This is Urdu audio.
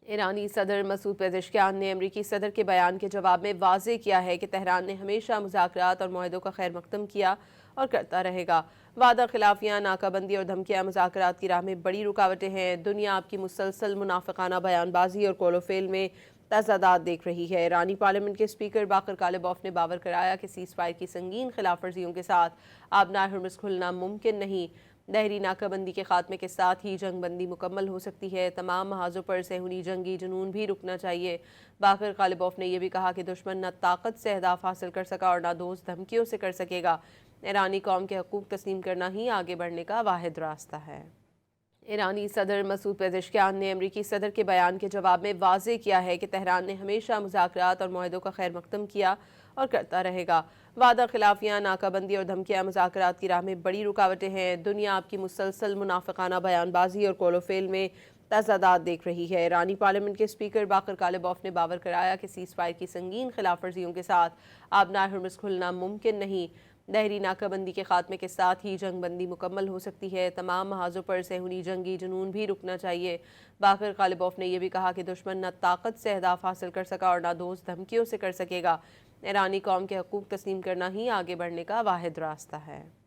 ایرانی صدر مسعود پزشکیان نے امریکی صدر کے بیان کے جواب میں واضح کیا ہے کہ تہران نے ہمیشہ مذاکرات اور معاہدوں کا خیر مقدم کیا اور کرتا رہے گا۔ وعدہ خلافیاں، ناکہ بندی اور دھمکیاں مذاکرات کی راہ میں بڑی رکاوٹیں ہیں۔ دنیا آپ کی مسلسل منافقانہ بیان بازی اور قول و فعل میں تضادات دیکھ رہی ہے۔ ایرانی پارلیمنٹ کے اسپیکر باقر کالبوف نے باور کرایا کہ سیز فائر کی سنگین خلاف ورزیوں کے ساتھ آبنائے ہرمز کھلنا ممکن نہیں۔ دہری ناکہ بندی کے خاتمے کے ساتھ ہی جنگ بندی مکمل ہو سکتی ہے۔ تمام محاذوں پر صہیونی جنگی جنون بھی رکنا چاہیے۔ باقر کالبوف نے یہ بھی کہا کہ دشمن نہ طاقت سے اہداف حاصل کر سکا اور نہ دوست دھمکیوں سے کر سکے گا۔ ایرانی قوم کے حقوق تسلیم کرنا ہی آگے بڑھنے کا واحد راستہ ہے۔ ایرانی صدر مسعود پزشکیان نے امریکی صدر کے بیان کے جواب میں واضح کیا ہے کہ تہران نے ہمیشہ مذاکرات اور معاہدوں کا خیر مقدم کیا اور کرتا رہے گا۔ وعدہ خلافیاں، ناکہ بندی اور دھمکیاں مذاکرات کی راہ میں بڑی رکاوٹیں ہیں۔ دنیا آپ کی مسلسل منافقانہ بیان بازی اور قول و فعل میں تضادات دیکھ رہی ہے۔ ایرانی پارلیمنٹ کے اسپیکر باقر کالبوف نے باور کرایا کہ سیز فائر کی سنگین خلاف ورزیوں کے ساتھ آبنائے ہرمز کھلنا ممکن نہیں۔ دہری ناکہ بندی کے خاتمے کے ساتھ ہی جنگ بندی مکمل ہو سکتی ہے۔ تمام محاذوں پر صہیونی جنگی جنون بھی رکنا چاہیے۔ باقر کالبوف نے یہ بھی کہا کہ دشمن نہ طاقت سے اہداف حاصل کر سکا اور نہ دوست دھمکیوں سے کر سکے گا۔ ایرانی قوم کے حقوق تسلیم کرنا ہی آگے بڑھنے کا واحد راستہ ہے۔